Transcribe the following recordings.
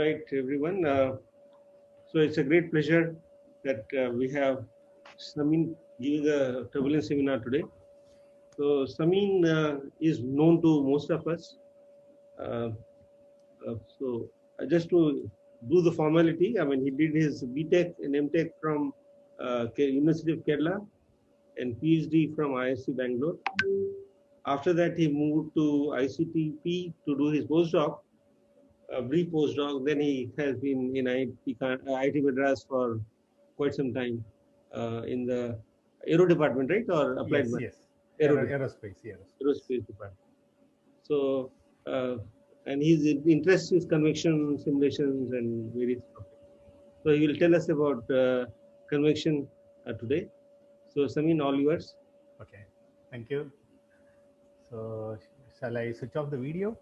right, everyone. So it's a great pleasure that we have Samin giving a turbulence seminar today. So Samin is known to most of us. Uh, just to do the formality, I mean, he did his BTech and MTech from University of Kerala and PhD from ISC Bangalore. After that, he moved to ICTP to do his postdoc, a brief postdoc. Then he has been in IIT Madras for quite some time in the aero department, right? Or applied Yes, math? yes. Aero, aerospace department. So, uh, and his interest is convection simulations and various topics. So he will tell us about convection today. So, Samin, all yours. Okay. Thank you. So, shall I switch off the video?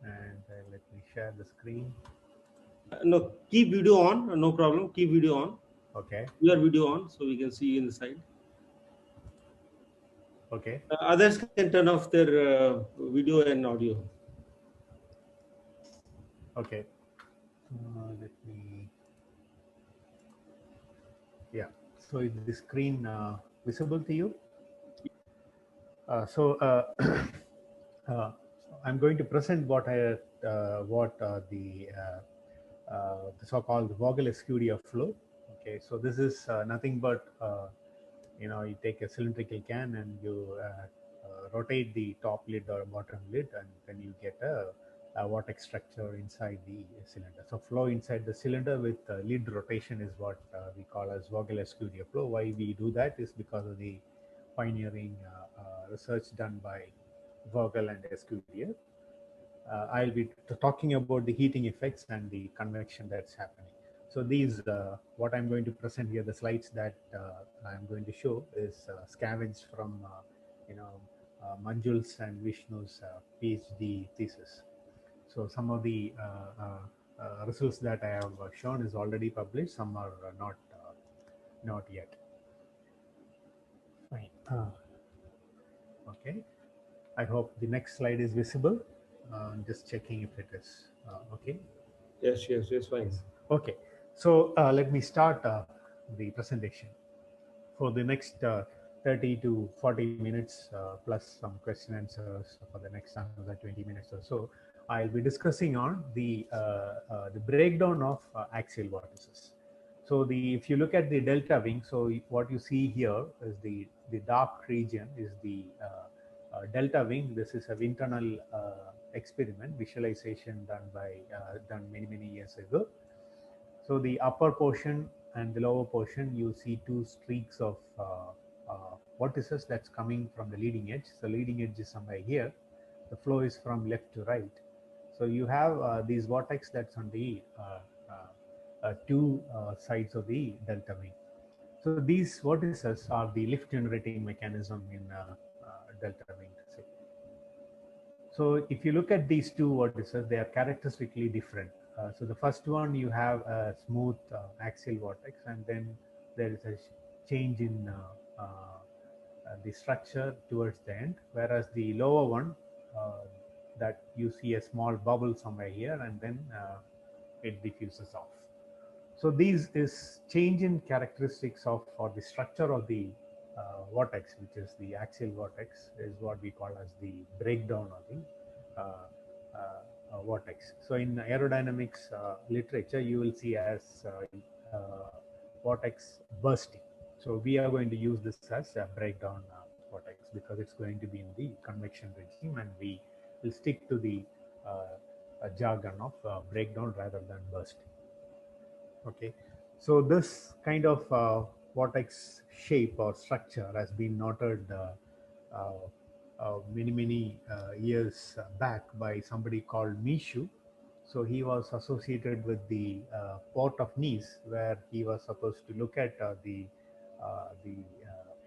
And let me share the screen. No, keep video on. No problem. Keep video on. Okay. Your video on so we can see you in the side. Okay. Others can turn off their video and audio. Okay. Let me. Yeah. So is the screen visible to you? So uh, I'm going to present what the so-called Vogel-Escudia flow. Okay. So this is nothing but you take a cylindrical can and you rotate the top lid or bottom lid, and then you get a vortex structure inside the cylinder. So flow inside the cylinder with lid rotation is what we call as Vogel-Escudia flow. Why we do that is because of the pioneering research done by Vogel and Escudia. I'll be talking about the heating effects and the convection that's happening. So these, what I'm going to present here, the slides that I'm going to show is scavenged from, Manjul's and Vishnu's PhD thesis. So some of the results that I have shown is already published. Some are not yet. Fine. Okay. I hope the next slide is visible. Just checking if it is okay. Yes, fine. Yes. Okay. So let me start the presentation. For the next 30 to 40 minutes, plus some question answers for the next another 20 minutes or so, I'll be discussing on the breakdown of axial vortices. So if you look at the delta wing, so what you see here is the dark region is the delta wing. This is an internal experiment visualization done many years ago. So the upper portion and the lower portion, you see two streaks of vortices that's coming from the leading edge. So leading edge is somewhere here. The flow is from left to right. So you have these vortex that's on the two sides of the delta wing. So these vortices are the lift generating mechanism in delta wing. So if you look at these two vortices, they are characteristically different. So the first one, you have a smooth axial vortex, and then there is a change in the structure towards the end, whereas the lower one, that you see a small bubble somewhere here, and then it diffuses off. So these is change in characteristics of, or the structure of the vortex, which is the axial vortex, is what we call as the breakdown of the vortex. So in aerodynamics literature, you will see as vortex bursting. So we are going to use this as a breakdown vortex because it's going to be in the convection regime, and we will stick to the jargon of breakdown rather than bursting. Okay, so this kind of vortex shape or structure has been noted many years back by somebody called Michu. So he was associated with the port of Nice, where he was supposed to look at the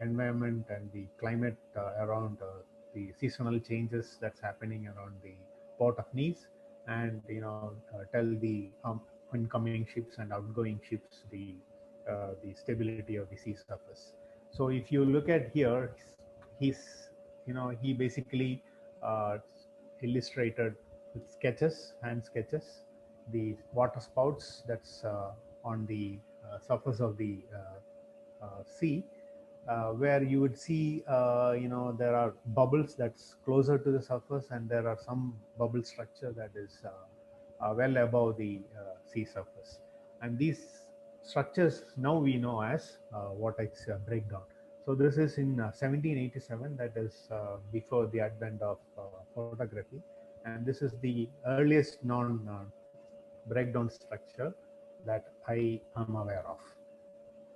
environment and the climate around the seasonal changes that's happening around the port of Nice, and tell the incoming ships and outgoing ships the stability of the sea surface. So if you look at here, he basically uh, illustrated with sketches, hand sketches, the water spouts that's on the surface of the sea, where you would see, there are bubbles that's closer to the surface, and there are some bubble structure that is well above the sea surface. And these structures now we know as vortex breakdown. So this is in 1787, that is before the advent of photography, and this is the earliest known breakdown structure that I am aware of.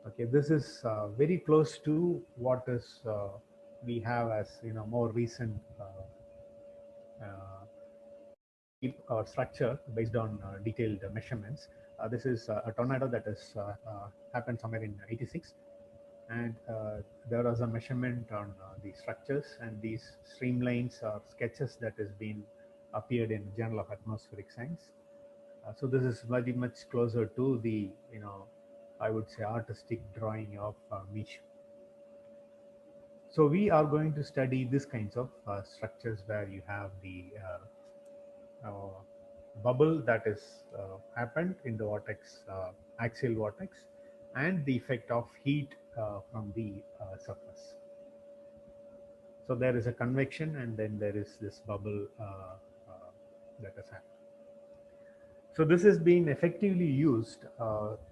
Okay, this is very close to what is we have as more recent or structure based on detailed measurements. This is a tornado that has happened somewhere in '86, and there was a measurement on the structures, and these streamlines or sketches that has been appeared in Journal of Atmospheric Science. So this is very much closer to the I would say artistic drawing of Miche. So we are going to study these kinds of structures where you have the bubble that is happened in the vortex, axial vortex, and the effect of heat from the surface. So there is a convection, and then there is this bubble that has happened. So this is being effectively used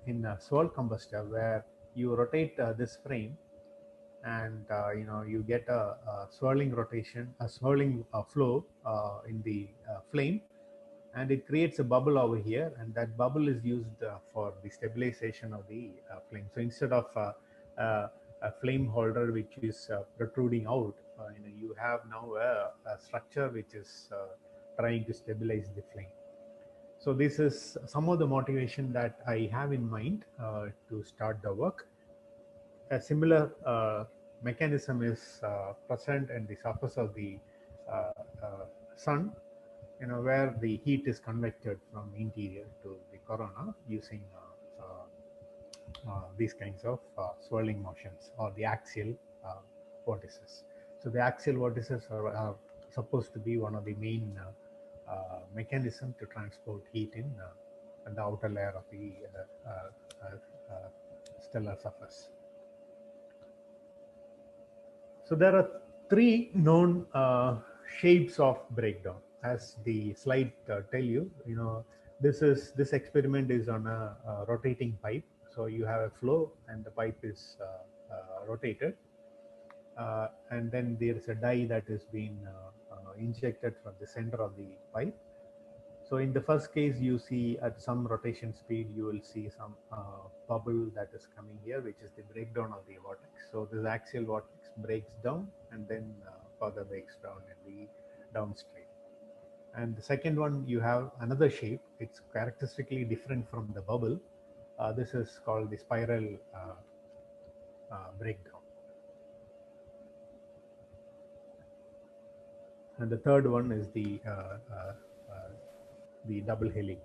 in a swirl combustor, where you rotate this frame, and you get a swirling rotation, a swirling flow in the flame, and it creates a bubble over here, and that bubble is used for the stabilization of the flame. So instead of a flame holder which is protruding out, you have now a structure which is trying to stabilize the flame. So this is some of the motivation that I have in mind to start the work. A similar mechanism is present in the surface of the sun, where the heat is convected from interior to the corona using these kinds of swirling motions, or the axial vortices. So the axial vortices are supposed to be one of the main mechanism to transport heat in the outer layer of the stellar surface. So there are three known shapes of breakdown, as the slide tell you. This experiment is on a rotating pipe. So you have a flow, and the pipe is rotated, and then there is a dye that is being injected from the center of the pipe. So in the first case, you see at some rotation speed, you will see some bubble that is coming here, which is the breakdown of the vortex. So this axial vortex breaks down, and then further breaks down in the downstream. And the second one, you have another shape. It's characteristically different from the bubble. This is called the spiral breakdown. And the third one is the double helix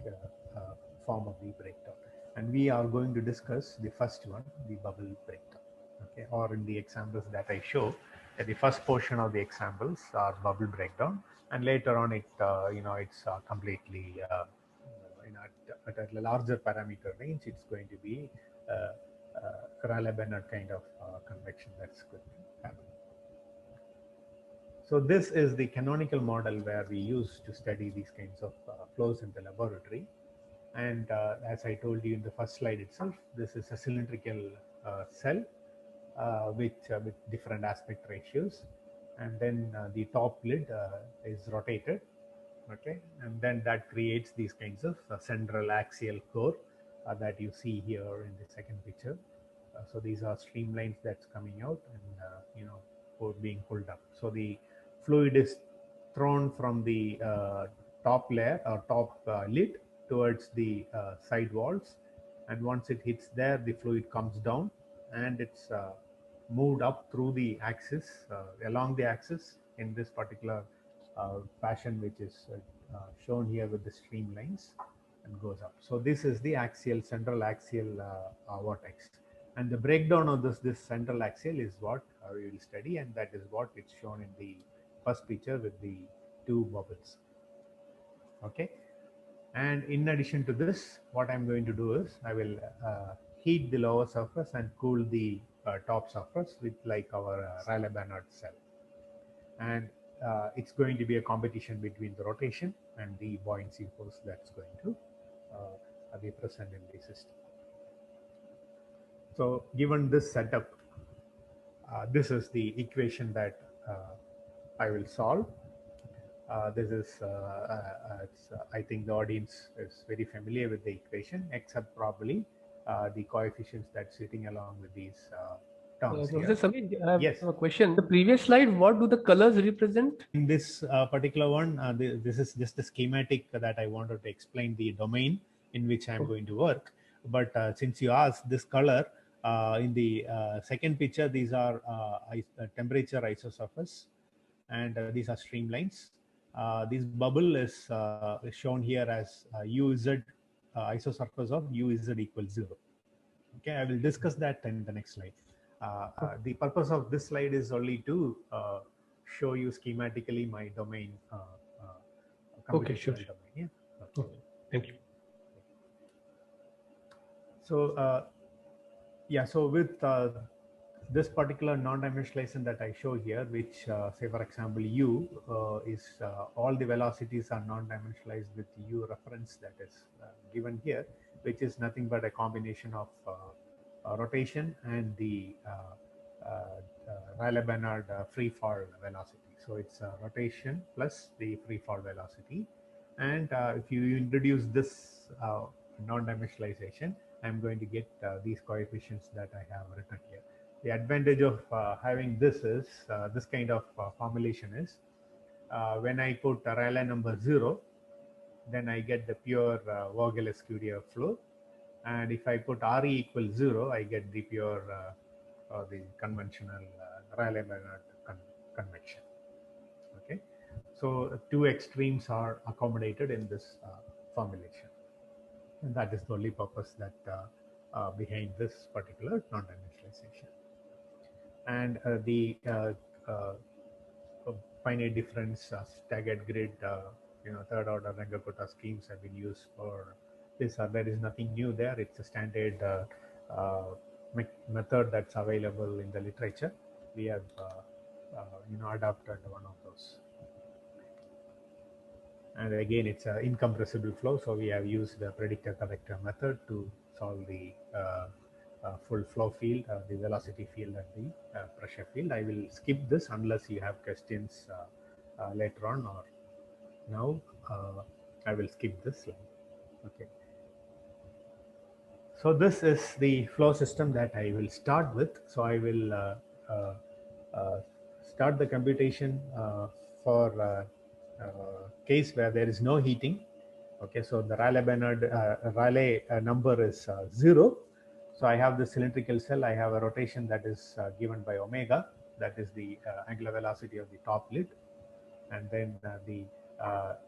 form of the breakdown. And we are going to discuss the first one, the bubble breakdown. Okay, or in the examples that I show, the first portion of the examples are bubble breakdown, and later on it's completely at a larger parameter range, it's going to be Rayleigh-Bénard kind of convection that's going to happen. So this is the canonical model where we use to study these kinds of flows in the laboratory. And as I told you in the first slide itself, this is a cylindrical cell with different aspect ratios. And then the top lid is rotated, okay? And then that creates these kinds of central axial core that you see here in the second picture. So these are streamlines that's coming out and, being pulled up. So the fluid is thrown from the top layer or top lid towards the side walls, and once it hits there, the fluid comes down, and it's moved up through the axis, along the axis in this particular fashion, which is shown here with the streamlines, and goes up. So this is the central axial vortex, and the breakdown of this central axial is what we will study, and that is what it's shown in the first picture with the two bubbles. Okay. And in addition to this, what I'm going to do is I will heat the lower surface and cool the top surface with like our Rayleigh-Bénard cell. And it's going to be a competition between the rotation and the buoyancy force that's going to be present in the system. So given this setup, this is the equation that I will solve. This is, I think the audience is very familiar with the equation, except probably the coefficients that's sitting along with these terms here. Professor Samir, I have Yes. a question. The previous slide, what do the colors represent? In this particular one, this is just a schematic that I wanted to explain the domain in which I'm going to work. But since you asked this color, in the second picture, these are temperature isosurface, and these are streamlines. This bubble is shown here as UZ isosurface of UZ equals 0. Okay, I will discuss that in the next slide. The purpose of this slide is only to show you schematically my domain. Okay, sure. Domain, yeah? Okay. Okay, thank you. So, yeah, so with this particular non-dimensionalization that I show here, which say for example U is all the velocities are non-dimensionalized with U reference that is given here, which is nothing but a combination of rotation and the Rayleigh-Bénard free fall velocity. So it's rotation plus the free fall velocity. And if you introduce this non-dimensionalization, I'm going to get these coefficients that I have written here. The advantage of having this is, this kind of formulation is, when I put Rayleigh number 0, then I get the pure Vogel-Escudier flow. And if I put Re equals 0, I get the pure the conventional Rayleigh-Bénard convection. Okay, so two extremes are accommodated in this formulation, and that is the only purpose that behind this particular non-dimensionalization. And the finite difference staggered grid, third order Runge-Kutta schemes have been used for this. There is nothing new there. It's a standard method that's available in the literature. We have adopted one of those. And again, it's an incompressible flow, so we have used the predictor corrector method to solve the full flow field, the velocity field, and the pressure field. I will skip this unless you have questions later on, or now I will skip this slide. Okay. So this is the flow system that I will start with. So I will start the computation for case where there is no heating. Okay, so the Rayleigh number is 0. So I have the cylindrical cell. I have a rotation that is given by omega. That is the angular velocity of the top lid, and then the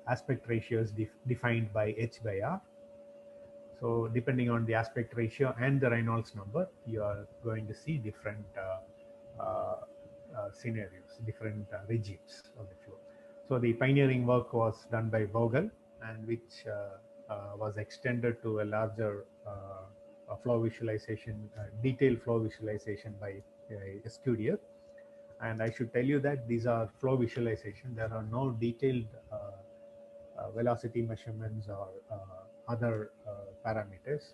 aspect ratio is defined by h by r. So depending on the aspect ratio and the Reynolds number, you are going to see different scenarios, different regimes of the flow. So the pioneering work was done by Vogel, and which was extended to a larger flow visualization, detailed flow visualization by Escudier. And I should tell you that these are flow visualization. There are no detailed velocity measurements or other parameters.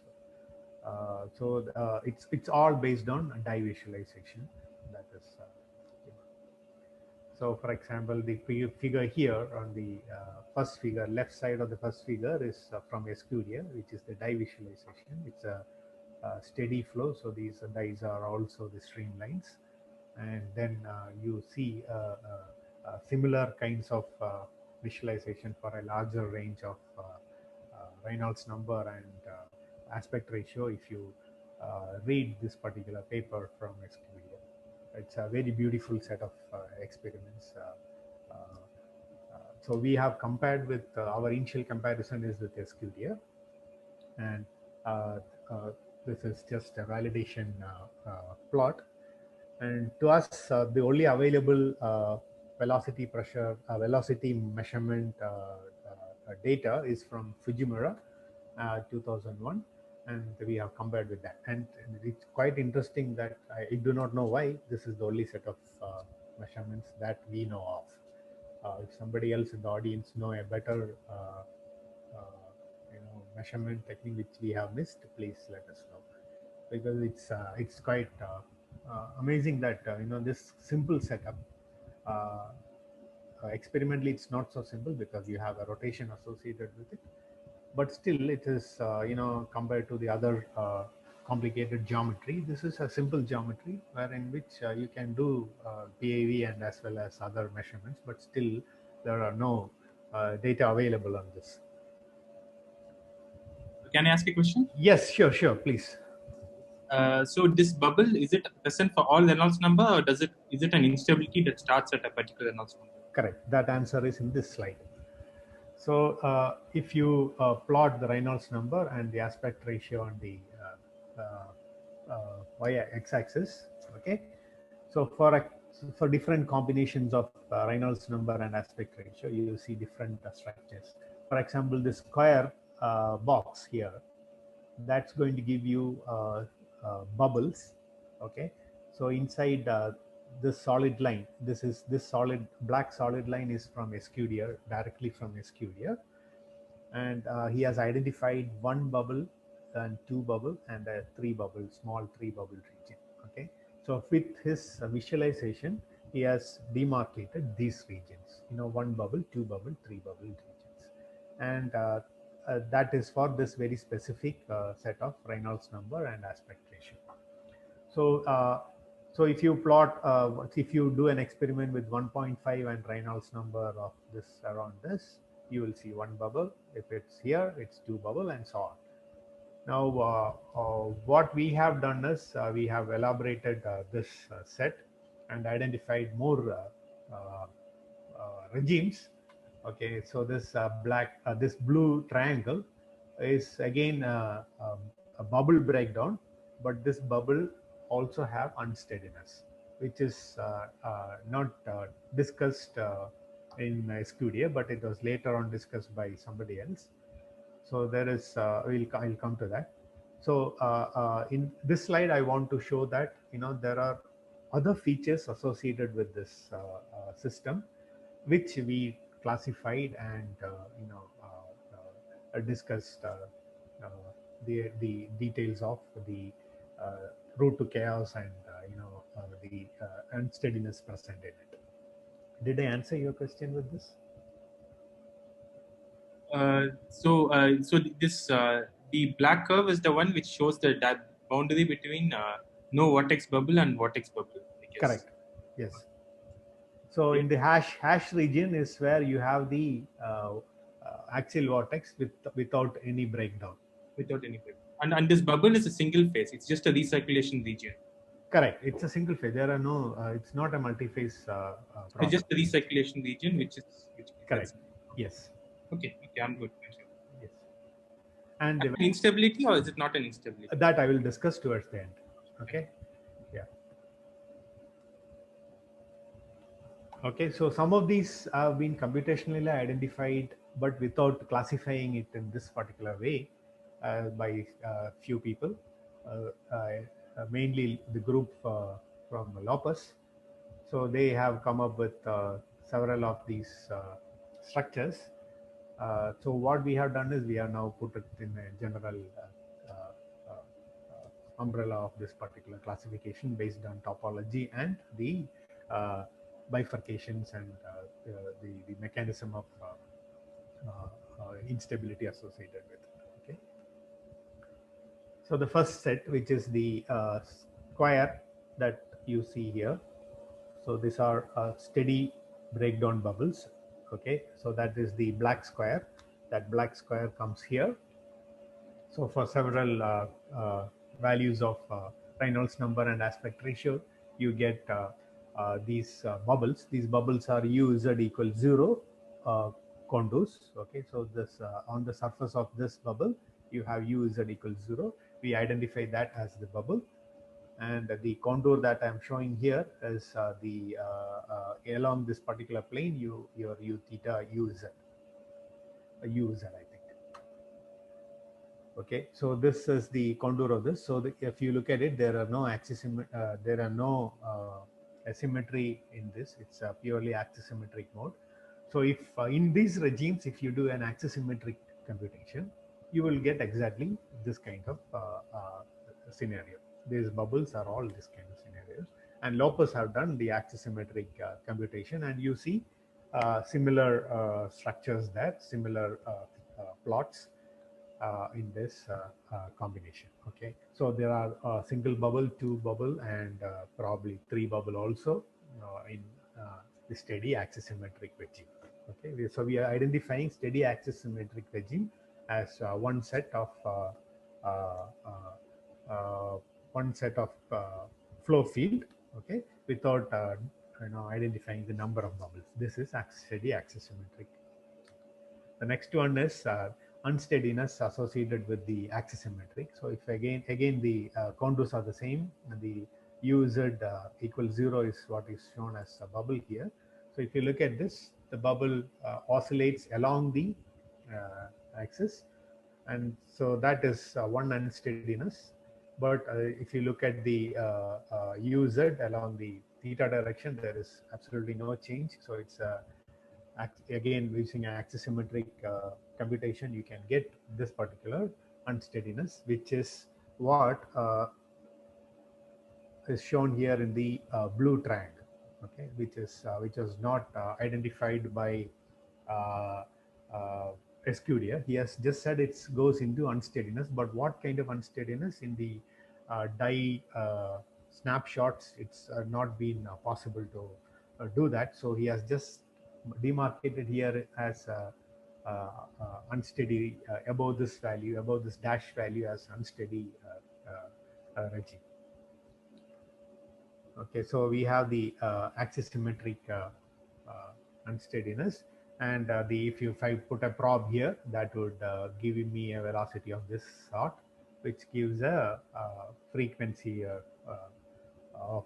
So it's all based on dye visualization. That is. So, for example, the figure here on the first figure, left side of the first figure is from Escudier, which is the dye visualization. It's a steady flow, so these dyes are also the streamlines. And then you see similar kinds of visualization for a larger range of Reynolds number and aspect ratio if you read this particular paper from Escudier. It's a very beautiful set of experiments. So we have compared with our initial comparison is with Escudier, and this is just a validation plot. And to us, the only available velocity pressure, velocity measurement data is from Fujimura, 2001, and we have compared with that. And it's quite interesting that I do not know why this is the only set of measurements that we know of. If somebody else in the audience know a better measurement technique which we have missed, please let us know, because it's quite amazing that this simple setup. Experimentally, it's not so simple because you have a rotation associated with it, but still it is compared to the other complicated geometry, this is a simple geometry wherein which you can do PAV and as well as other measurements, but still there are no data available on this. Can I ask a question? Yes, sure, please. So this bubble, is it present for all Reynolds number, or is it an instability that starts at a particular Reynolds number? Correct. That answer is in this slide. So if you plot the Reynolds number and the aspect ratio on the y-axis, okay. So for different combinations of Reynolds number and aspect ratio, you see different structures. For example, this square box here, that's going to give you bubbles, okay. So inside this solid line, this black solid line is from Escudier, directly from Escudier, and he has identified one bubble and two bubble and a small three bubble region, okay. So with his visualization, he has demarcated these regions, one bubble, two bubble, three bubble regions, and that is for this very specific set of Reynolds number and aspect ratio. So if you plot, if you do an experiment with 1.5 and Reynolds number of this around this, you will see one bubble. If it's here, it's two bubble, and so on. Now, what we have done is we have elaborated this set and identified more regimes. Okay, so this this blue triangle is again a bubble breakdown, but this bubble also have unsteadiness, which is not discussed in Escudier, but it was later on discussed by somebody else. So there is, I'll come to that. So in this slide, I want to show that there are other features associated with this system, which we classified and discussed the details of the route to chaos and the unsteadiness present in it. Did I answer your question with this? So this the black curve is the one which shows the boundary between no vortex bubble and vortex bubble, I guess. Correct. Yes. So in the hash region is where you have the axial vortex without any breakdown. Without any breakdown. And this bubble is a single phase. It's just a recirculation region. Correct. It's a single phase. There are no. It's not a multi-phase. It's just the recirculation region, which correct. Yes. Okay, I'm good. Yes. And an instability, or is it not an instability? That I will discuss towards the end. Okay. Yeah. Okay. So some of these have been computationally identified, but without classifying it in this particular way by few people, mainly the group from Lopez. So they have come up with several of these structures. So what we have done is we have now put it in a general umbrella of this particular classification based on topology and the bifurcations and the mechanism of instability associated with it. Okay. So the first set, which is the square that you see here. So these are steady breakdown bubbles. Okay, so that is the black square. That black square comes here. So for several values of Reynolds number and aspect ratio, you get these bubbles. These bubbles are uz equals 0 contours. Okay, so this on the surface of this bubble, you have uz equals 0. We identify that as the bubble. And the contour that I'm showing here is along this particular plane, your u theta uz, I think. Okay, so this is the contour of this. So if you look at it, there are no asymmetry in this. It's a purely axisymmetric mode. So if in these regimes, if you do an axisymmetric computation, you will get exactly this kind of scenario. These bubbles are all this kind of scenarios. And Lopez have done the axisymmetric computation, and you see similar structures there, similar plots in this combination. Okay, so there are single bubble, two bubble, and probably three bubble also in the steady axisymmetric regime. Okay, so we are identifying steady axisymmetric regime as one set of flow field. Okay, without identifying the number of bubbles. This is steady axisymmetric. The next one is unsteadiness associated with the axisymmetric. So if again the contours are the same, and the uz equals 0 is what is shown as a bubble here. So if you look at this, the bubble oscillates along the axis, and so that is one unsteadiness. But if you look at the uz along the theta direction, there is absolutely no change. So it's again using an axisymmetric computation, you can get this particular unsteadiness, which is what is shown here in the blue triangle. Okay, which was not identified by Escudia. He has just said it goes into unsteadiness, but what kind of unsteadiness in the dye snapshots, it's not been possible to do that. So he has just demarcated here as unsteady above this value, above this dash value as unsteady regime. Okay, so we have the axisymmetric unsteadiness, and if I put a probe here, that would give me a velocity of this sort, which gives a frequency of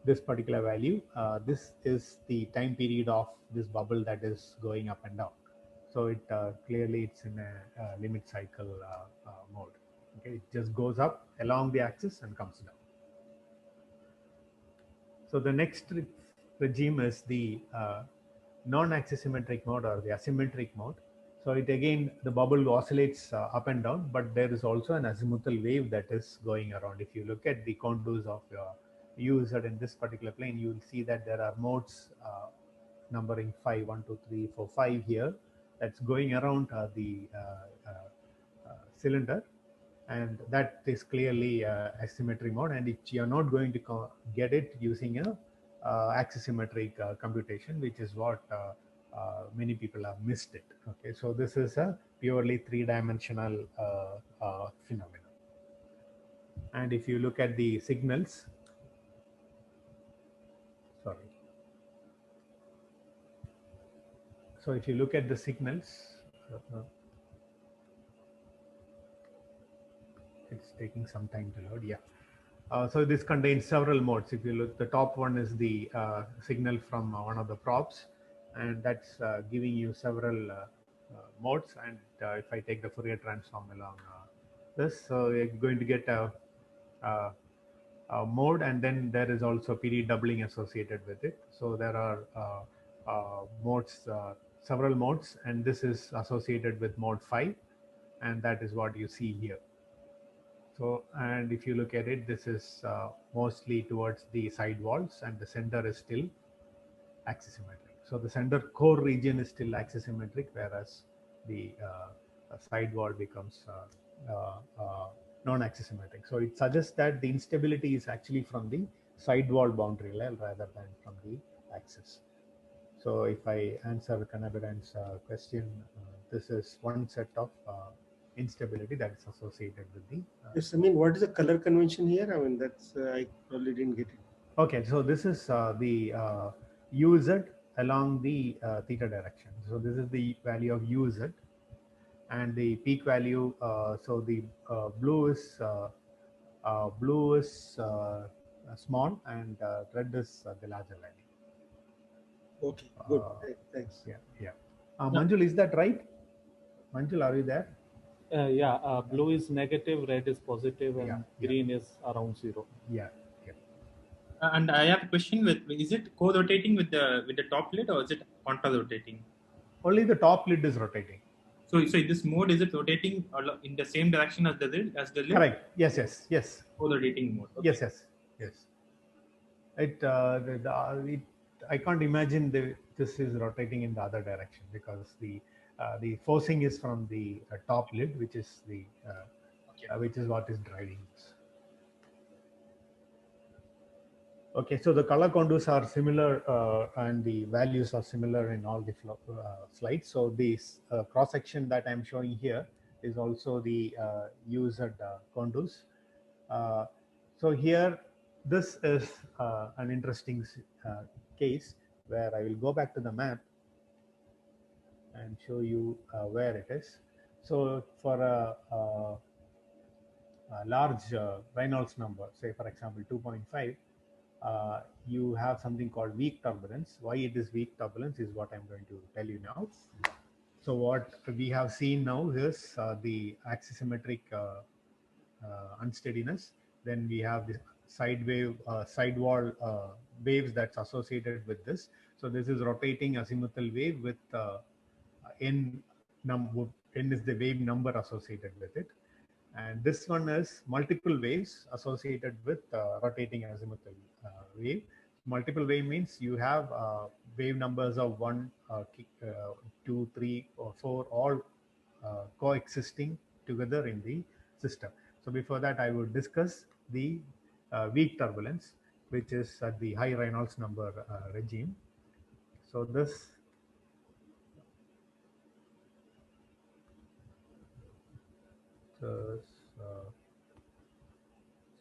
this particular value. This is the time period of this bubble that is going up and down. So it clearly it's in a limit cycle mode. Okay, it just goes up along the axis and comes down. So the next regime is the non-axisymmetric mode, or the asymmetric mode. So it again, the bubble oscillates up and down, but there is also an azimuthal wave that is going around. If you look at the contours of uz in this particular plane, you will see that there are modes numbering 5, 1, 2, 3, 4, 5 here, that's going around the cylinder, and that is clearly asymmetry mode, and you are not going to get it using a axisymmetric computation, which is what many people have missed it. Okay, so this is a purely three-dimensional phenomenon. And if you look at the signals, sorry. So if you look at the signals, it's taking some time to load. Yeah. So this contains several modes. If you look, the top one is the signal from one of the probes, and that's giving you several modes. And if I take the Fourier transform along this, so you're going to get a mode, and then there is also PD doubling associated with it. So there are modes, several modes, and this is associated with mode 5, and that is what you see here. So, and if you look at it, this is mostly towards the side walls, and the center is still axisymmetric. So the center core region is still axisymmetric, whereas the side wall becomes non-axisymmetric. So it suggests that the instability is actually from the side wall boundary layer rather than from the axis. So if I answer Kanabiran's question, this is one set of instability that is associated with the. Yes, I mean, what is the color convention here? I mean, that's I probably didn't get it. Okay, so this is the uz along the theta direction. So this is the value of uz, and the peak value. So the blue is Blue is small and red is the larger value. Okay, good. Uh, Thanks. Yeah, yeah. Manjul, is that right? Manjul, are you there? Yeah, blue is negative, red is positive, and Yeah. green is around 0. Yeah, yeah. And I have a question is it co-rotating with the top lid or is it contra-rotating? Only the top lid is rotating. So in this mode, is it rotating in the same direction as the lid? Correct. Yes, yes, yes. Co-rotating mode. Okay. Yes, yes, yes. I can't imagine this is rotating in the other direction because the forcing is from the top lid, which is which is what is driving this. Okay, so the color contours are similar and the values are similar in all the slides. So this cross section that I'm showing here is also the used contours. So here, this is an interesting case where I will go back to the map and show you where it is. So for a large Reynolds number, say for example 2.5, you have something called weak turbulence. Why it is weak turbulence is what I'm going to tell you now. So what we have seen now is the axisymmetric unsteadiness. Then we have the sidewall waves that's associated with this. So this is rotating azimuthal wave with n is the wave number associated with it. And this one is multiple waves associated with rotating azimuthal wave. Multiple wave means you have wave numbers of 1, 2, 3, or 4, all coexisting together in the system. So before that, I would discuss the weak turbulence, which is at the high Reynolds number regime. So this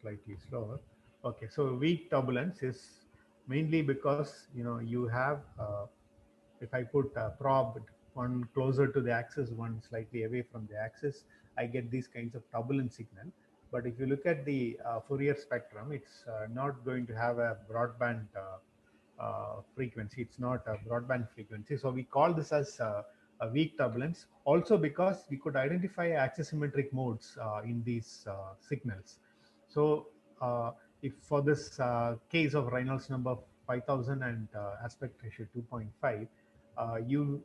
slightly slower. Okay, so weak turbulence is mainly because you have if I put a probe, one closer to the axis, one slightly away from the axis, I get these kinds of turbulence signal. But if you look at the Fourier spectrum, it's not going to have a broadband frequency. It's not a broadband frequency. So we call this as a weak turbulence, also because we could identify axisymmetric modes in these signals. So if for this case of Reynolds number 5000 and aspect ratio 2.5, you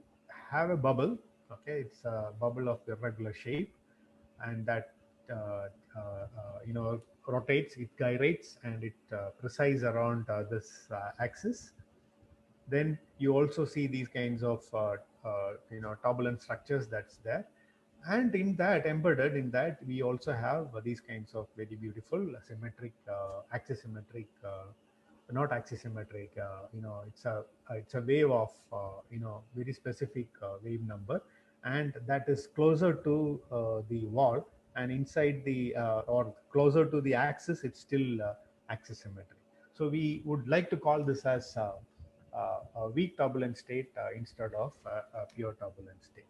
have a bubble. Okay, it's a bubble of irregular shape, and that rotates, it gyrates, and it precise around this axis. Then you also see these kinds of turbulent structures that's there, and in that, embedded in that, we also have these kinds of very beautiful symmetric axisymmetric not axisymmetric it's a wave of very specific wave number, and that is closer to the wall, and inside the or closer to the axis, it's still axisymmetric. So we would like to call this as a weak turbulent state instead of a pure turbulent state.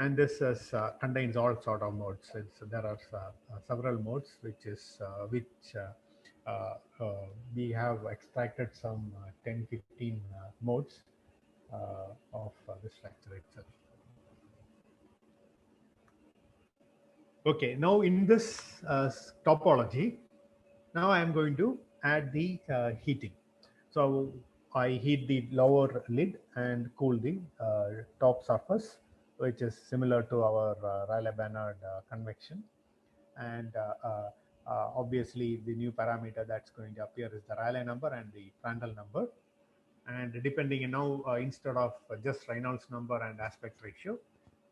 And this is, contains all sort of modes. There are several modes, we have extracted some 10-15 modes of the structure itself. Okay, now in this topology, now I am going to add the heating. So I heat the lower lid and cool the top surface, which is similar to our Rayleigh-Bénard convection. And obviously, the new parameter that's going to appear is the Rayleigh number and the Prandtl number. And depending now, instead of just Reynolds number and aspect ratio,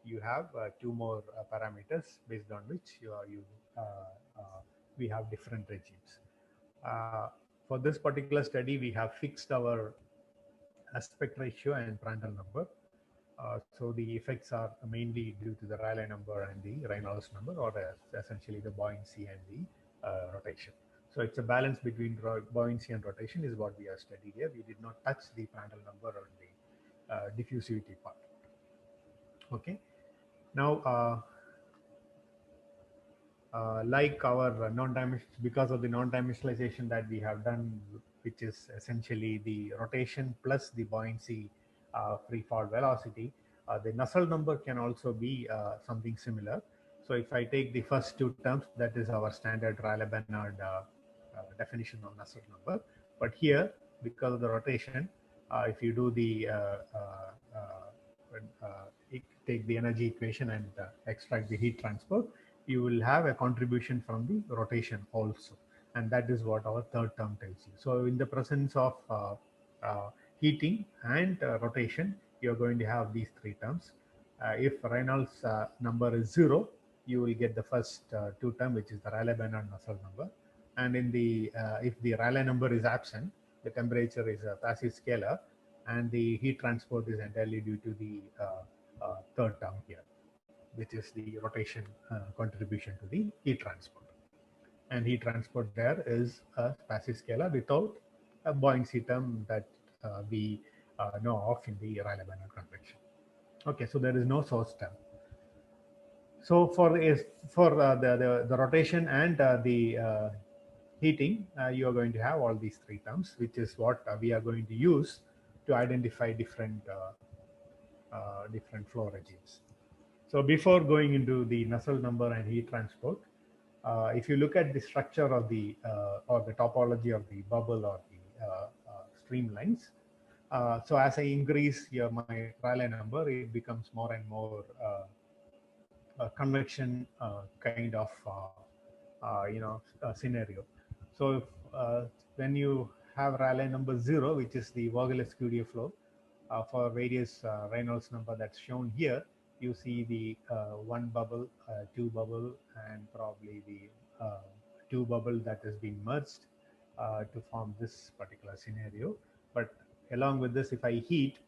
you have two more parameters based on which we have different regimes. For this particular study, we have fixed our aspect ratio and Prandtl number. So the effects are mainly due to the Rayleigh number and the Reynolds number, or essentially the buoyancy and the rotation. So it's a balance between buoyancy and rotation is what we have studied here. We did not touch the Prandtl number or the diffusivity part. Okay. Now, like our non-dimensional, because of the non-dimensionalization that we have done, which is essentially the rotation plus the buoyancy free fall velocity, the Nusselt number can also be something similar. So if I take the first two terms, that is our standard Rayleigh-Bernard definition of Nusselt number. But here, because of the rotation, if you do the take the energy equation and extract the heat transport, you will have a contribution from the rotation also, and that is what our third term tells you. So in the presence of heating and rotation, you're going to have these three terms. If Reynolds number is 0, you will get the first two term, which is the Rayleigh-Bernard Nusselt number. And in the if the Rayleigh number is absent, the temperature is a passive scalar, and the heat transport is entirely due to the third term here, which is the rotation contribution to the heat transport. And heat transport there is a passive scalar without a buoyancy term that we know of in the Rayleigh-Bernard convection. Okay, so there is no source term. So for the rotation and the heating, you are going to have all these three terms, which is what we are going to use to identify different different flow regimes. So before going into the Nusselt number and heat transport, if you look at the structure of the or the topology of the bubble or the streamlines, so as I increase my Rayleigh number, it becomes more and more convection kind of scenario. So when you have Rayleigh number 0, which is the Vogel-Escudier flow, for various Reynolds number that's shown here, you see the one bubble, two bubble, and probably the two bubble that has been merged to form this particular scenario. But along with this, if I heat,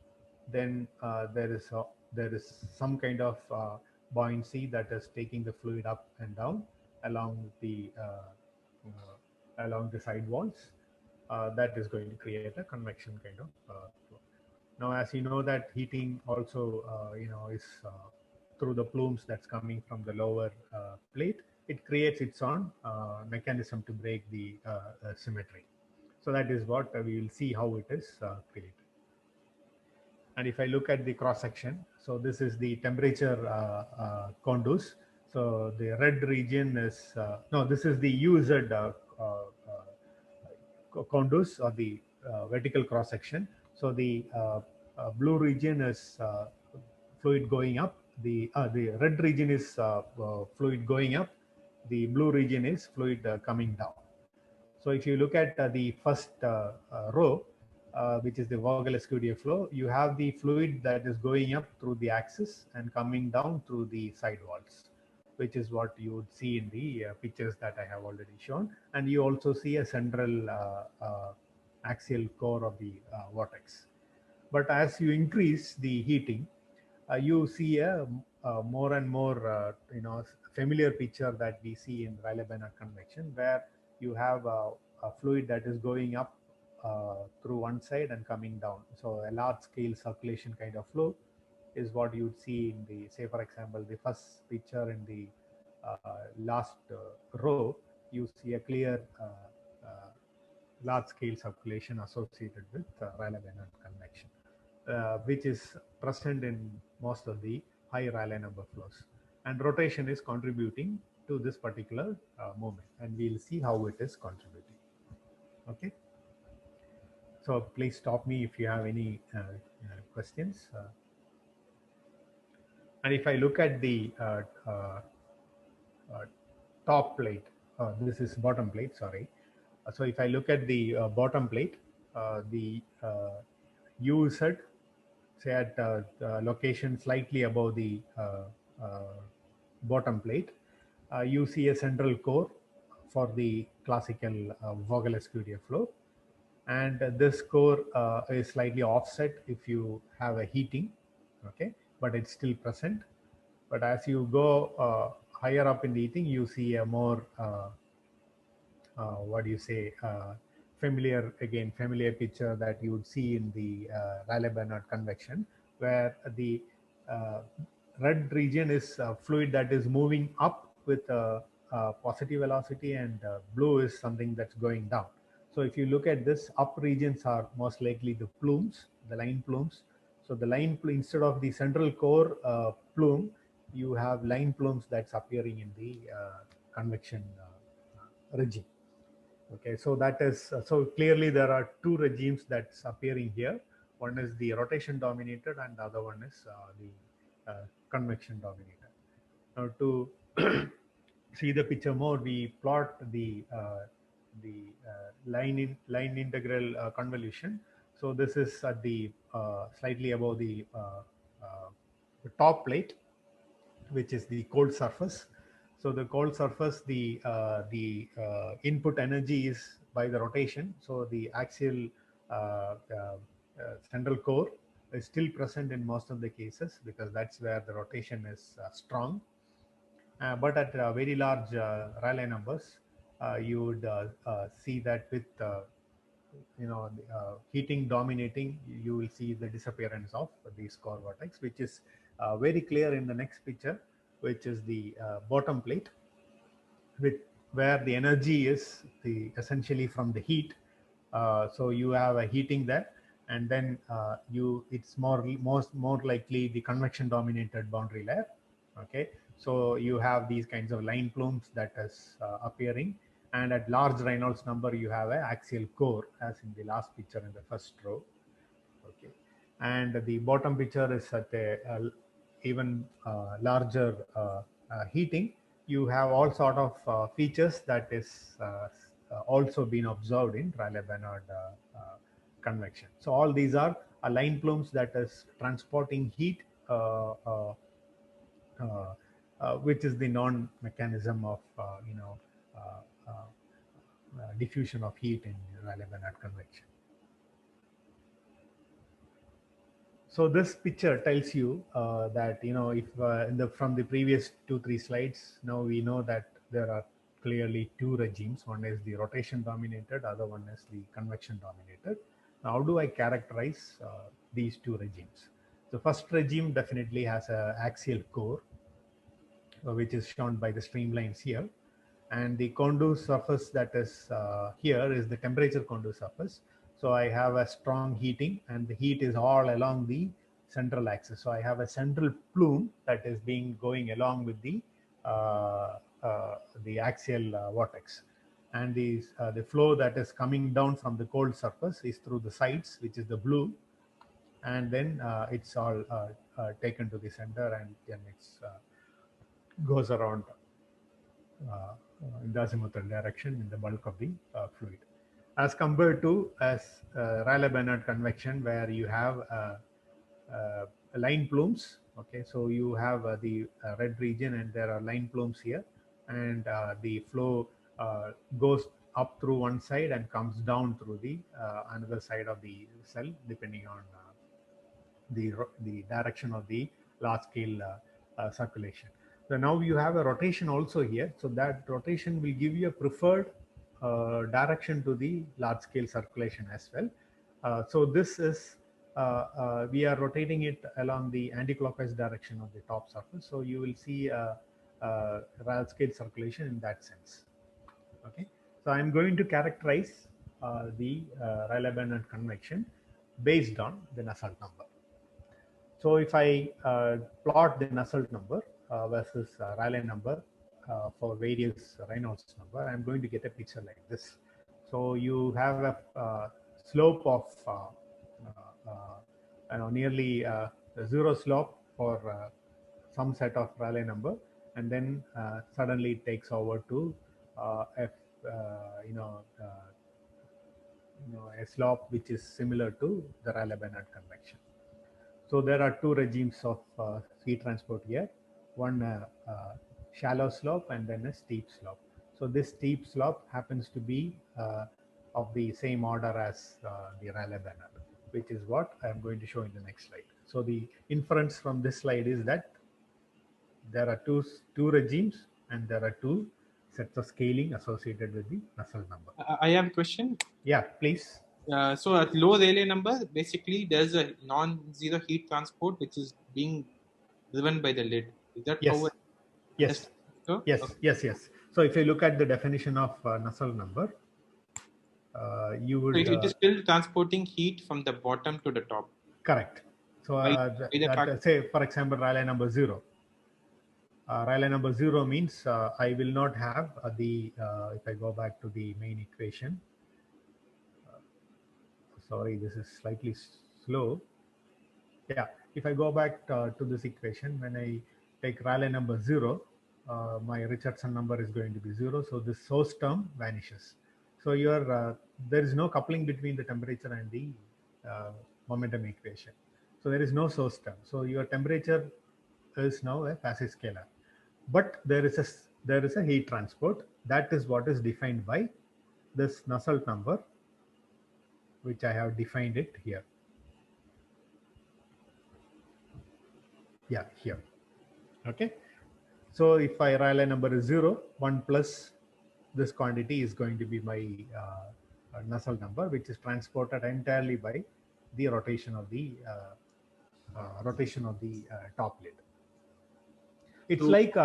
then there is some kind of buoyancy that is taking the fluid up and down along the side walls. That is going to create a convection kind of flow. Now, as you know, that heating also is through the plumes that's coming from the lower plate. It creates its own mechanism to break the symmetry. So that is what we will see how it is created. And if I look at the cross section, so this is the temperature contours. So the red region is no, this is the UZ contours or the vertical cross section. So the blue region is fluid going up. The red region is fluid going up. The blue region is fluid coming down. So if you look at the first row, which is the Vogel-Escudier flow, you have the fluid that is going up through the axis and coming down through the side walls, which is what you would see in the pictures that I have already shown. And you also see a central axial core of the vortex. But as you increase the heating, you see a more and more familiar picture that we see in Rayleigh-Bernard convection, where you have a fluid that is going up through one side and coming down. So a large scale circulation kind of flow is what you would see in the, say for example, the first picture in the last row. You see a clear large scale circulation associated with Rayleigh-Bernard convection, which is present in most of the high Rayleigh number flows. And rotation is contributing to this particular movement, and we'll see how it is contributing. Okay. So please stop me if you have any questions. And if I look at the top plate, this is bottom plate, sorry. So if I look at the bottom plate, the UZ, say at location slightly above the bottom plate, you see a central core for the classical Vogel-Escudier flow. And this core is slightly offset if you have a heating, okay, but it's still present. But as you go higher up in the heating, you see a more, what do you say, familiar picture that you would see in the Rayleigh-Bernard convection, where the red region is fluid that is moving up with positive velocity, and blue is something that's going down. So if you look at this, up regions are most likely the plumes, the line plumes. So the instead of the central core plume, you have line plumes that's appearing in the convection regime. Okay, so that is so clearly there are two regimes that's appearing here. One is the rotation dominated, and the other one is the convection dominated. Now to see the picture more, we plot the line integral convolution. So this is at the slightly above the top plate, which is the cold surface. So the cold surface, the input energy is by the rotation. So the axial central core is still present in most of the cases because that's where the rotation is strong. But at very large Rayleigh numbers, you would see that with heating dominating, you will see the disappearance of the core vortex, which is very clear in the next picture, which is the bottom plate, where the energy is essentially from the heat. So you have a heating there, and then it's more likely the convection dominated boundary layer. Okay, so you have these kinds of line plumes that is appearing, and at large Reynolds number you have an axial core, as in the last picture in the first row. Okay, and the bottom picture is at a even larger heating. You have all sort of features that is also been observed in Rayleigh-Bénard convection. So all these are line plumes that is transporting heat, which is the non-mechanism of diffusion of heat in Rayleigh-Bénard convection. So this picture tells you that if from the previous 2-3 slides, now we know that there are clearly two regimes. One is the rotation dominated, other one is the convection dominated. Now, how do I characterize these two regimes? The first regime definitely has an axial core, which is shown by the streamlines here, and the conduit surface that is here is the temperature conduit surface. So I have a strong heating, and the heat is all along the central axis. So I have a central plume that is going along with the axial vortex, and the flow that is coming down from the cold surface is through the sides, which is the blue, and then it's all taken to the center, and then it's goes around in the azimuthal direction in the bulk of the fluid, as compared to Rayleigh-Bénard convection, where you have line plumes. Okay, so you have the red region, and there are line plumes here, and the flow goes up through one side and comes down through the another side of the cell, depending on the direction of the large scale circulation. So now you have a rotation also here. So that rotation will give you a preferred direction to the large scale circulation as well. So this is, we are rotating it along the anti-clockwise direction of the top surface. So you will see large scale circulation in that sense. Okay. So I'm going to characterize the Rayleigh-Bénard convection based on the Nusselt number. So if I plot the Nusselt number versus Rayleigh number for various Reynolds number, I'm going to get a picture like this. So you have a slope of nearly zero slope for some set of Rayleigh number, and then suddenly it takes over to a slope which is similar to the Rayleigh-Bénard convection. So there are two regimes of heat transport here. One shallow slope and then a steep slope. So this steep slope happens to be of the same order as the Rayleigh-Bénard, which is what I'm going to show in the next slide. So the inference from this slide is that there are two regimes, and there are two sets of scaling associated with the Nusselt number. I have a question. Yeah, please. So at low Rayleigh number, basically there's a non-zero heat transport which is being driven by the lid. Is that yes. how? Yes. So? Yes. Okay. Yes. Yes. So if you look at the definition of Nusselt number, you would It is still transporting heat from the bottom to the top. correct. So say for example Rayleigh number 0. Rayleigh number 0 means I will not have if I go back to the main equation. Sorry, this is slightly slow. Yeah, if I go back to this equation, when I take Rayleigh number 0, my Richardson number is going to be 0. So this source term vanishes. So there is no coupling between the temperature and the momentum equation. So there is no source term. So your temperature is now a passive scalar. But there is a heat transport. That is what is defined by this Nusselt number, which I have defined it here. Yeah, here. Okay. So if I Rayleigh number is 0, 1 plus this quantity is going to be my Nusselt number, which is transported entirely by the rotation of the top lid. It's So, like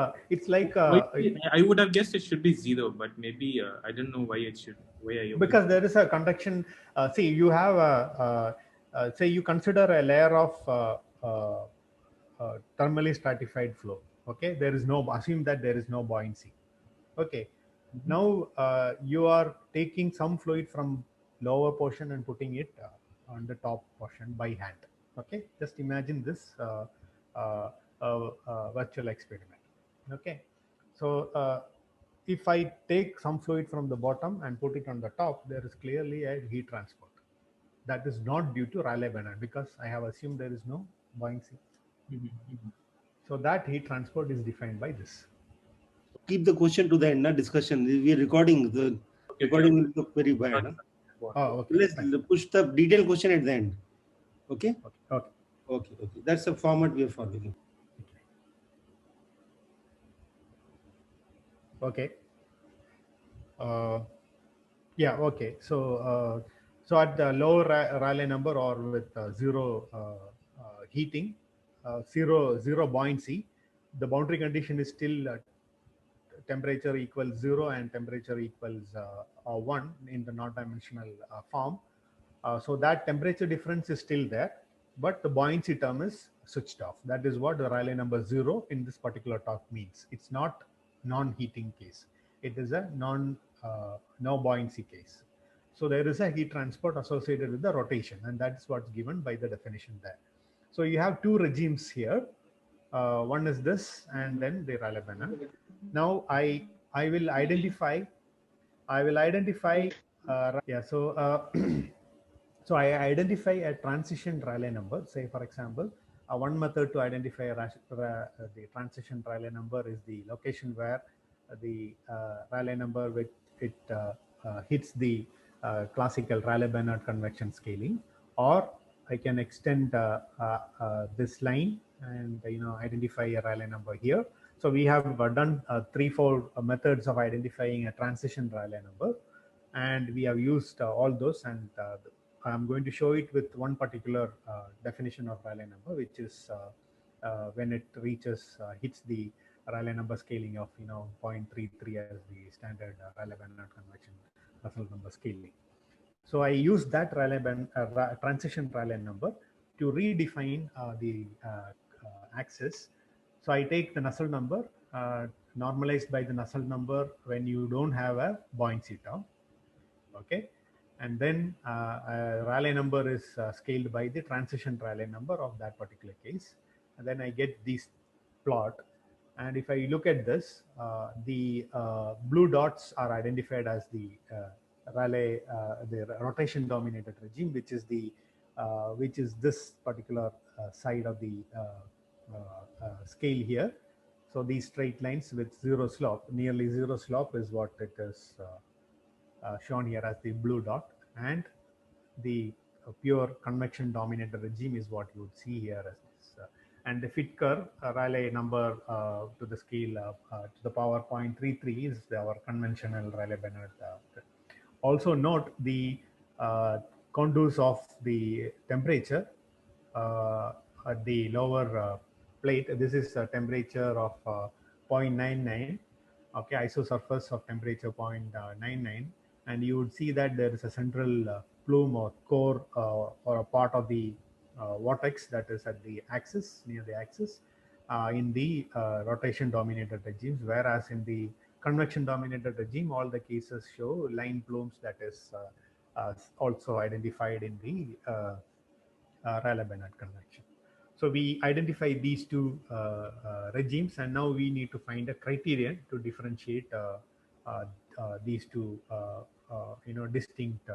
I would have guessed it should be 0, but maybe I don't know why it should. Why are you? Because there is a conduction. See, you have say you consider a layer of thermally stratified flow. Okay, assume that there is no buoyancy. Okay, now you are taking some fluid from lower portion and putting it on the top portion by hand. Okay, just imagine this virtual experiment. Okay, so if I take some fluid from the bottom and put it on the top, there is clearly a heat transport. That is not due to Rayleigh-Bénard because I have assumed there is no buoyancy. So that heat transport is defined by this. Keep the question to the end, discussion. We are recording. The recording will look very bad. Oh, okay. Let's push the detailed question at the end. Okay? Okay. That's the format we are following. Okay. Yeah, okay. So at the lower Rayleigh number or with zero heating, zero buoyancy, the boundary condition is still temperature equals 0 and temperature equals 1 in the non-dimensional form. So that temperature difference is still there, but the buoyancy term is switched off. That is what the Rayleigh number 0 in this particular talk means. It's not non-heating case. It is a no buoyancy case. So there is a heat transport associated with the rotation, and that's what's given by the definition there. So you have two regimes here. One is this, and then the Rayleigh-Bénard. Now I will identify. Yeah. So so I identify a transition Rayleigh number. Say, for example, one method to identify the transition Rayleigh number is the location where the Rayleigh number hits the classical Rayleigh-Bénard convection scaling, or I can extend this line and identify a Rayleigh number here. So we have done 3-4 methods of identifying a transition Rayleigh number, and we have used all those, and I'm going to show it with one particular definition of Rayleigh number, which is when it hits the Rayleigh number scaling of 0.33 as the standard Rayleigh-Bénard convection Nusselt number scaling. So I use that transition Rayleigh number to redefine the axis. So I take the Nusselt number normalized by the Nusselt number when you don't have a buoyancy term. Okay, and then Rayleigh number is scaled by the transition Rayleigh number of that particular case, and then I get this plot. And if I look at this, the blue dots are identified as the Rayleigh, the rotation dominated regime, which is this particular side of the scale here. So these straight lines with zero slope, nearly zero slope, is what it is shown here as the blue dot, and the pure convection dominated regime is what you would see here as this. And the fit curve, Rayleigh number to the scale to the power 0.33 is our conventional Rayleigh-Bénard. Also note the contours of the temperature at the lower plate. This is a temperature of 0.99, okay, isosurface of temperature 0.99, and you would see that there is a central plume or core or a part of the vortex that is at the axis, near the axis, in the rotation dominated regimes, whereas in the convection dominated regime, all the cases show line plumes that is also identified in the Rayleigh-Bénard convection. So we identify these two regimes, and now we need to find a criterion to differentiate these two, distinct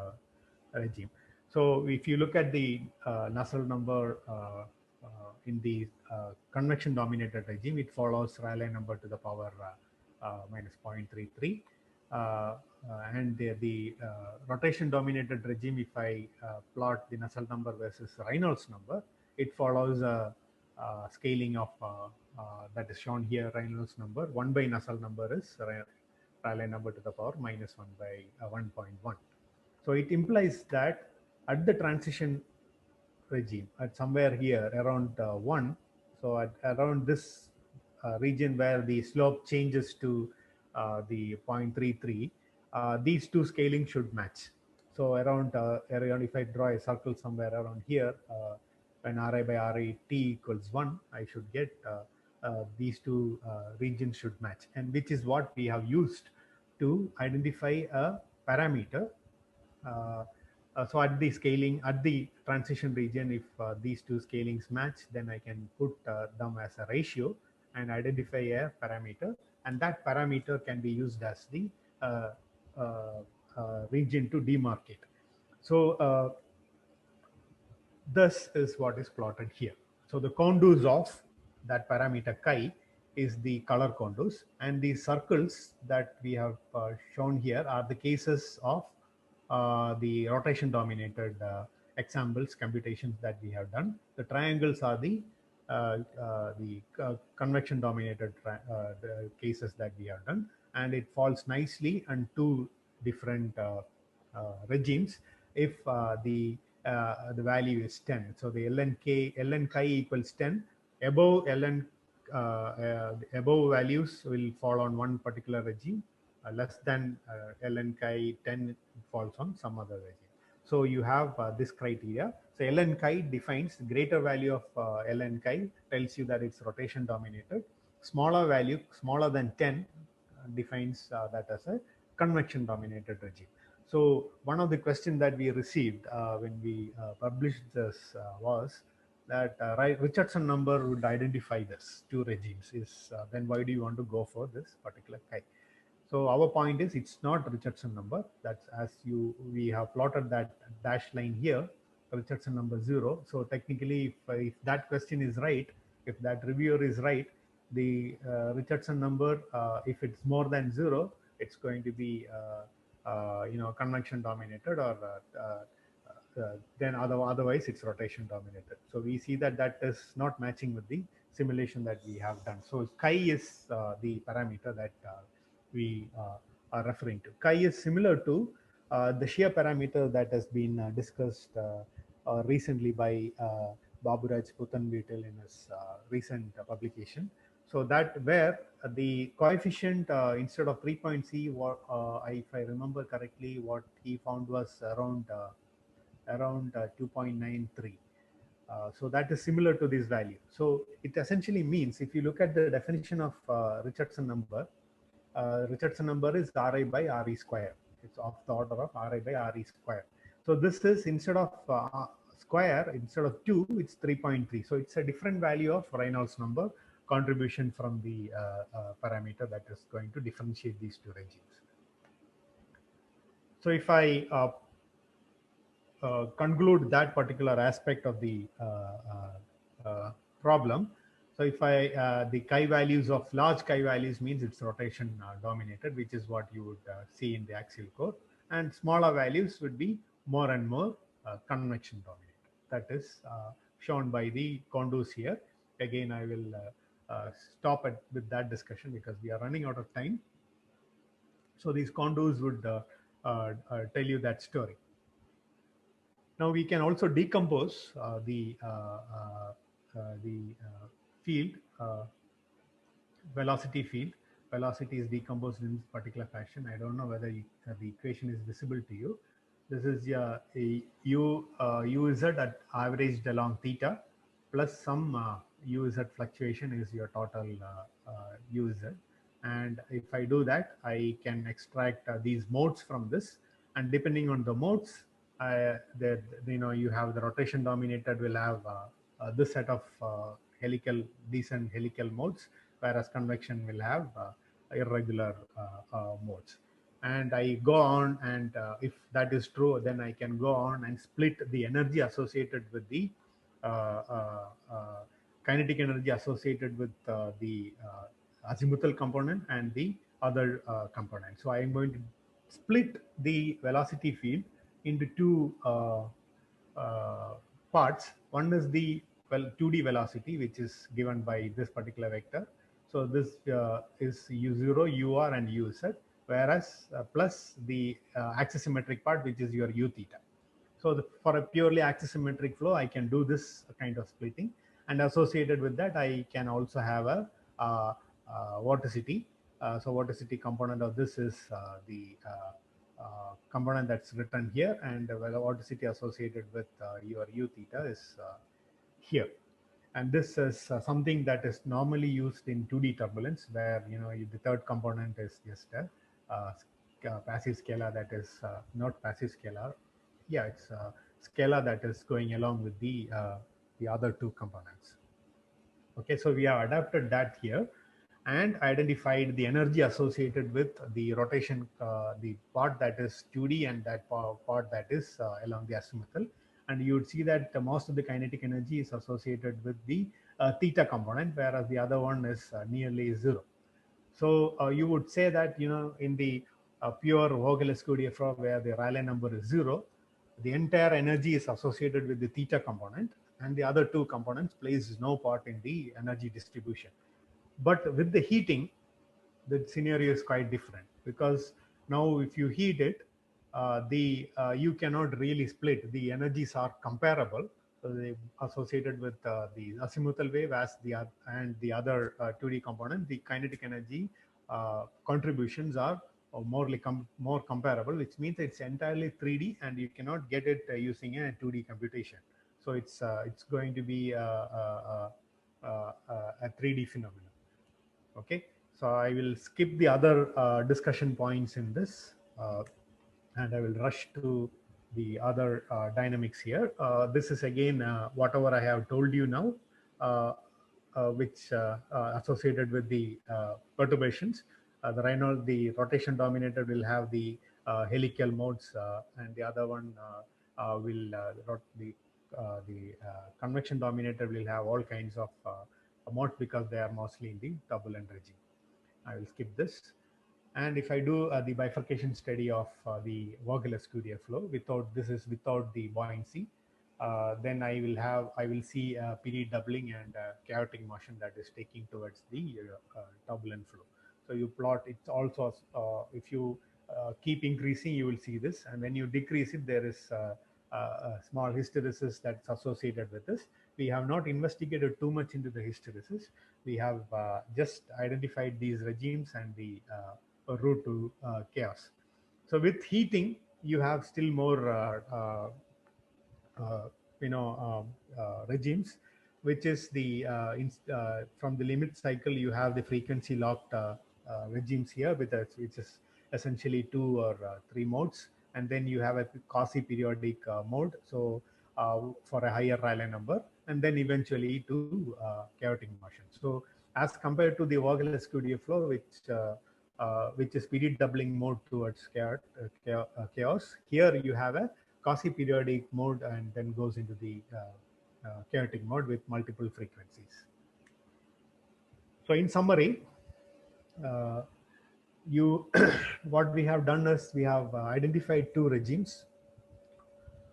regime. So if you look at the Nusselt number in the convection dominated regime, it follows Rayleigh number to the power minus 0.33. And the rotation dominated regime, if I plot the Nusselt number versus Reynolds number, it follows a scaling of that is shown here. Reynolds number 1 by Nusselt number is Rayleigh number to the power minus 1 by 1.1. So it implies that at the transition regime, at somewhere here around 1, so at around this region where the slope changes to the 0.33, these two scaling should match. So around if I draw a circle somewhere around here, when Ri by Ra t equals 1, I should get these two regions should match, and which is what we have used to identify a parameter. So at the scaling, at the transition region, if these two scalings match, then I can put them as a ratio and identify a parameter, and that parameter can be used as the region to demarcate. So this is what is plotted here. So the contours of that parameter chi is the color contours, and the circles that we have shown here are the cases of the rotation dominated examples, computations that we have done. The triangles are the convection dominated the cases that we have done, and it falls nicely on two different regimes if the value is 10. So the ln chi equals 10. Above ln above values will fall on one particular regime. Less than ln chi 10 falls on some other regime. So you have this criteria. So ln chi defines greater value of ln chi, tells you that it's rotation dominated. Smaller value, smaller than 10, defines that as a convection dominated regime. So one of the questions that we received when we published this was that Richardson number would identify this two regimes. Is then why do you want to go for this particular chi? So our point is it's not Richardson number. That's as we have plotted that dashed line here, Richardson number 0. So technically, if that question is right, if that reviewer is right, the Richardson number, if it's more than 0, it's going to be convection dominated, or then otherwise it's rotation dominated. So we see that that is not matching with the simulation that we have done. So chi is the parameter that we are referring to. Chi is similar to the shear parameter that has been discussed recently by Baburaj Puthanveetil in his recent publication. So that where the coefficient instead of 3.c, what if I remember correctly, what he found was around 2.93. So that is similar to this value. So it essentially means, if you look at the definition of Richardson number is Ri by Re square. It's of the order of Ri by Re square. So this is instead of square, instead of 2, it's 3.3. So it's a different value of Reynolds number contribution from the parameter that is going to differentiate these two regimes. So if I conclude that particular aspect of the problem, so if the chi values of large chi values means it's rotation dominated, which is what you would see in the axial core, and smaller values would be more and more convection dominated. That is shown by the contours here. Again, I will stop with that discussion because we are running out of time. So these contours would tell you that story. Now we can also decompose the field, velocity field. velocity is decomposed in this particular fashion. I don't know whether the equation is visible to you. This is a uz at averaged along theta plus some uz fluctuation is your total uz. And if I do that, I can extract these modes from this. And depending on the modes, you have the rotation dominated will have this set of decent helical modes, whereas convection will have irregular modes. And I go on, and if that is true, then I can go on and split the energy associated with the kinetic energy associated with the azimuthal component and the other component. So I am going to split the velocity field into two parts. One is the 2D velocity, which is given by this particular vector. So this is u0, ur, and uz, whereas plus the axisymmetric part, which is your u theta. So for a purely axisymmetric flow, I can do this kind of splitting, and associated with that, I can also have a vorticity. So vorticity component of this is the component that's written here, and the vorticity associated with your u theta is here. And this is something that is normally used in 2D turbulence, where the third component is just a passive scalar that is not passive scalar. Yeah, it's a scalar that is going along with the other two components. Okay, so we have adapted that here and identified the energy associated with the rotation, the part that is 2D and that part that is along the azimuthal. And you would see that most of the kinetic energy is associated with the theta component, whereas the other one is nearly zero. So you would say that, in the pure Vogel-Escudier flow, where the Rayleigh number is 0, the entire energy is associated with the theta component, and the other two components plays no part in the energy distribution. But with the heating, the scenario is quite different, because now if you heat it, you cannot really split. The energies are comparable. So they associated with the azimuthal wave as the other 2D component. The kinetic energy contributions are more comparable, which means it's entirely 3D, and you cannot get it using a 2D computation. So it's going to be a 3D phenomenon. Okay, so I will skip the other discussion points in this, and I will rush to the other dynamics here. This is again whatever I have told you now, which associated with the perturbations. The rotation dominator will have the helical modes, and the other one the convection dominator will have all kinds of modes, because they are mostly in the turbulent regime. I will skip this. And if I do the bifurcation study of the Vogel-Escudier flow without the buoyancy, then I will see period doubling and chaotic motion that is taking towards the turbulent flow. So you plot it also. If you keep increasing, you will see this, and when you decrease it, there is a small hysteresis that's associated with this. We have not investigated too much into the hysteresis. We have just identified these regimes and the route to chaos. So with heating, you have still more regimes, which is the from the limit cycle, you have the frequency locked regimes here, which is essentially 2 or 3 modes, and then you have a quasi-periodic mode, so for a higher Rayleigh number, and then eventually to chaotic motion. So as compared to the Vogel-Escudier flow, which is period doubling mode towards chaos, here you have a quasi-periodic mode and then goes into the chaotic mode with multiple frequencies. So in summary, what we have done is we have identified 2 regimes.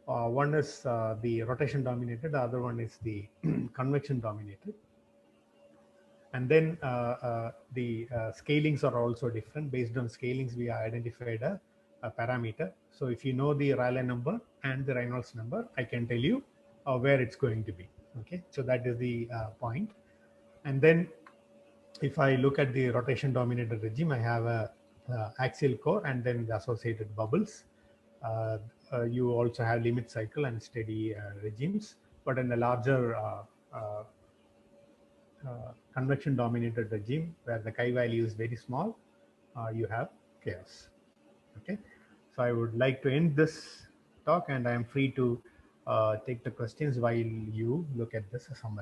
One is the rotation dominated, the other one is the convection dominated. And then the scalings are also different. Based on scalings, we identified a parameter. So if you know the Rayleigh number and the Reynolds number, I can tell you where it's going to be. Okay, so that is the point. And then if I look at the rotation dominated regime, I have a axial core and then the associated bubbles. You also have limit cycle and steady regimes, but in the larger convection dominated regime where the chi value is very small, you have chaos. Okay, so I would like to end this talk, and I am free to take the questions while you look at this summary.